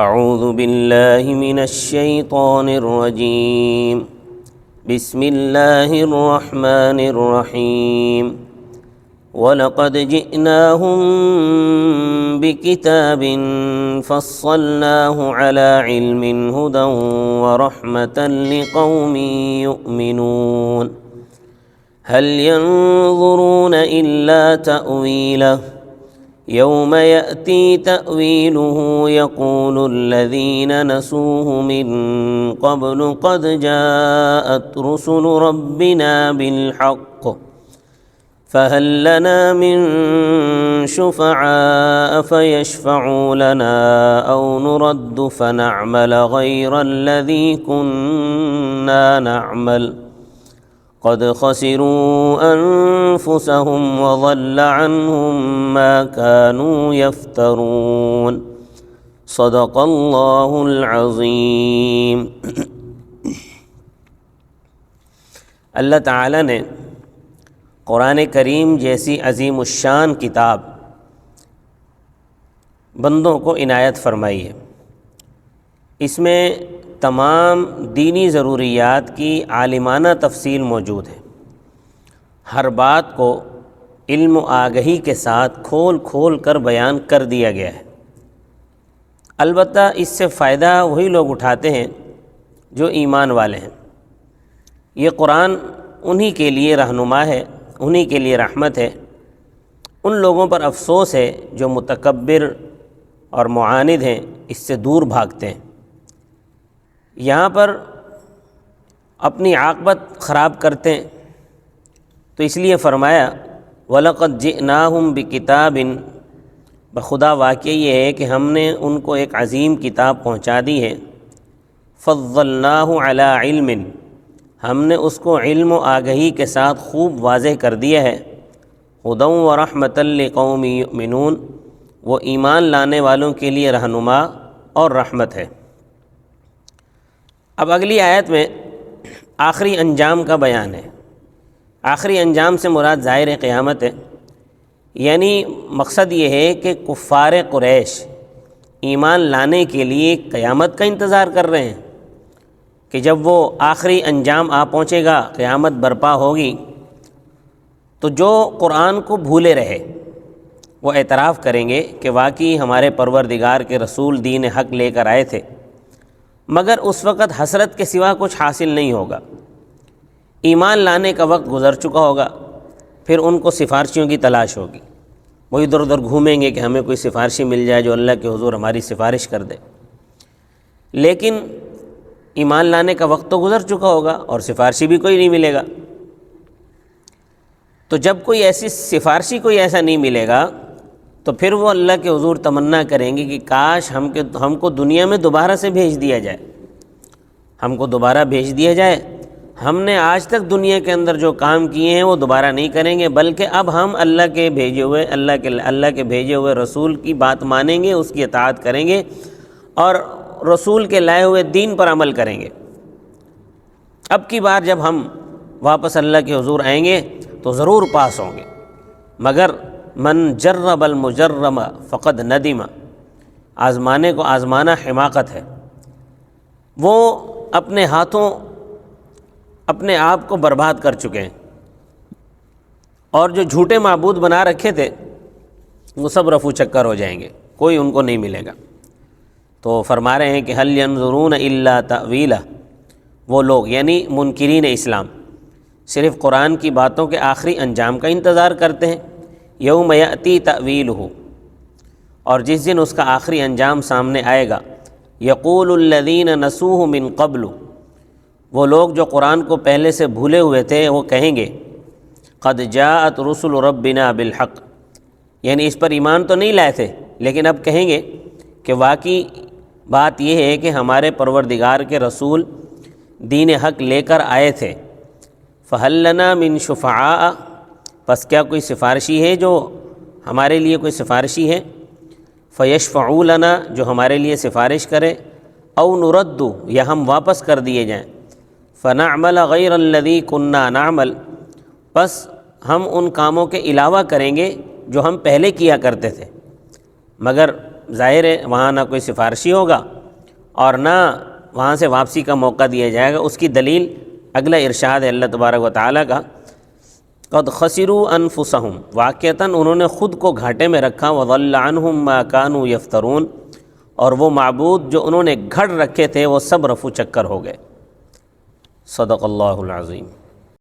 اعوذ باللہ من الشیطان الرجیم بسم اللہ الرحمن الرحیم وَلَقَدْ جِئْنَاهُمْ بِكِتَابٍ فَصَّلْنَاهُ عَلَى عِلْمٍ هُدًى وَرَحْمَةً لِقَوْمٍ يُؤْمِنُونَ هَلْ يَنظُرُونَ إِلَّا تَأْوِيلَهُ يَوْمَ يَأْتِي تَأْوِيلُهُ يَقُولُ الَّذِينَ نَسُوهُ مِن قَبْلُ قَدْ جَاءَتْ رُسُلُ رَبِّنَا بِالْحَقِّ فَهَلْ لَنَا مِن شُفَعَاءَ فَيَشْفَعُوا لَنَا أَوْ نُرَدُّ فَنَعْمَلَ غَيْرَ الَّذِي كُنَّا نَعْمَلُ قَدْ خَسِرُوا أَنفُسَهُمْ وَضَلَّ عَنْهُمْ مَا كَانُوا يَفْتَرُونَ صدق اللہ العظیم۔ اللہ تعالیٰ نے قرآن کریم جیسی عظیم الشان کتاب بندوں کو عنایت فرمائی ہے۔ اس میں تمام دینی ضروریات کی عالمانہ تفصیل موجود ہے۔ ہر بات کو علم و آگہی کے ساتھ کھول کھول کر بیان کر دیا گیا ہے۔ البتہ اس سے فائدہ وہی لوگ اٹھاتے ہیں جو ایمان والے ہیں۔ یہ قرآن انہی کے لیے رہنما ہے، انہی کے لیے رحمت ہے۔ ان لوگوں پر افسوس ہے جو متکبر اور معاند ہیں، اس سے دور بھاگتے ہیں۔ یہاں پر اپنی عاقبت خراب کرتے ہیں، تو اس لیے فرمایا وَلَقَدْ جِئْنَاهُمْ بِكِتَابٍ، بخدا واقعہ یہ ہے کہ ہم نے ان کو ایک عظیم کتاب پہنچا دی ہے۔ فَضَّلْنَاهُ عَلَى عِلْمٍ، ہم نے اس کو علم و آگہی کے ساتھ خوب واضح کر دیا ہے۔ ہدی ورحمۃ لقوم یؤمنون، وہ ایمان لانے والوں کے لیے رہنما اور رحمت ہے۔ اب اگلی آیت میں آخری انجام کا بیان ہے۔ آخری انجام سے مراد ظاہر قیامت ہے، یعنی مقصد یہ ہے کہ کفار قریش ایمان لانے کے لیے قیامت کا انتظار کر رہے ہیں کہ جب وہ آخری انجام آ پہنچے گا، قیامت برپا ہوگی، تو جو قرآن کو بھولے رہے وہ اعتراف کریں گے کہ واقعی ہمارے پروردگار کے رسول دین حق لے کر آئے تھے، مگر اس وقت حسرت کے سوا کچھ حاصل نہیں ہوگا۔ ایمان لانے کا وقت گزر چکا ہوگا، پھر ان کو سفارشیوں کی تلاش ہوگی، وہ ادھر ادھر گھومیں گے کہ ہمیں کوئی سفارشی مل جائے جو اللہ کے حضور ہماری سفارش کر دے۔ لیکن ایمان لانے کا وقت تو گزر چکا ہوگا اور سفارشی بھی کوئی نہیں ملے گا۔ تو جب کوئی ایسی سفارشی کوئی ایسا نہیں ملے گا تو پھر وہ اللہ کے حضور تمنا کریں گے کہ کاش ہم کو دنیا میں دوبارہ سے بھیج دیا جائے، ہم کو دوبارہ بھیج دیا جائے۔ ہم نے آج تک دنیا کے اندر جو کام کیے ہیں وہ دوبارہ نہیں کریں گے، بلکہ اب ہم اللہ کے بھیجے ہوئے رسول کی بات مانیں گے، اس کی اطاعت کریں گے اور رسول کے لائے ہوئے دین پر عمل کریں گے۔ اب کی بار جب ہم واپس اللہ کے حضور آئیں گے تو ضرور پاس ہوں گے، مگر من جرب المجرم فقد ندم، آزمانے کو آزمانا حماقت ہے۔ وہ اپنے ہاتھوں اپنے آپ کو برباد کر چکے ہیں، اور جو جھوٹے معبود بنا رکھے تھے وہ سب رفو چکر ہو جائیں گے، کوئی ان کو نہیں ملے گا۔ تو فرما رہے ہیں کہ هل ينظرون الا تأویلہ، وہ لوگ یعنی منکرین اسلام صرف قرآن کی باتوں کے آخری انجام کا انتظار کرتے ہیں۔ یوم یأتی تأویلہ، اور جس دن اس کا آخری انجام سامنے آئے گا۔ یقول الذین نسوہ من قبل، وہ لوگ جو قرآن کو پہلے سے بھولے ہوئے تھے وہ کہیں گے قد جاءت رسل ربنا بالحق، یعنی اس پر ایمان تو نہیں لائے تھے لیکن اب کہیں گے کہ واقعی بات یہ ہے کہ ہمارے پروردگار کے رسول دین حق لے کر آئے تھے۔ فہل لنا من شفعاء، پس کیا کوئی سفارشی ہے جو ہمارے لیے کوئی سفارشی ہے؟ فیشفعوا لنا، جو ہمارے لیے سفارش کرے، او نرد، یا ہم واپس کر دیے جائیں، فنعمل غیر الذی کننا نعمل، پس ہم ان کاموں کے علاوہ کریں گے جو ہم پہلے کیا کرتے تھے۔ مگر ظاہر ہے وہاں نہ کوئی سفارشی ہوگا اور نہ وہاں سے واپسی کا موقع دیا جائے گا۔ اس کی دلیل اگلا ارشاد ہے اللہ تبارک و تعالیٰ کا، قد خسروا انفسہم، واقعتاً انہوں نے خود کو گھاٹے میں رکھا، وضل عنہم ما کانوا یفترون، اور وہ معبود جو انہوں نے گھڑ رکھے تھے وہ سب رفو چکر ہو گئے۔ صدق اللہ العظیم۔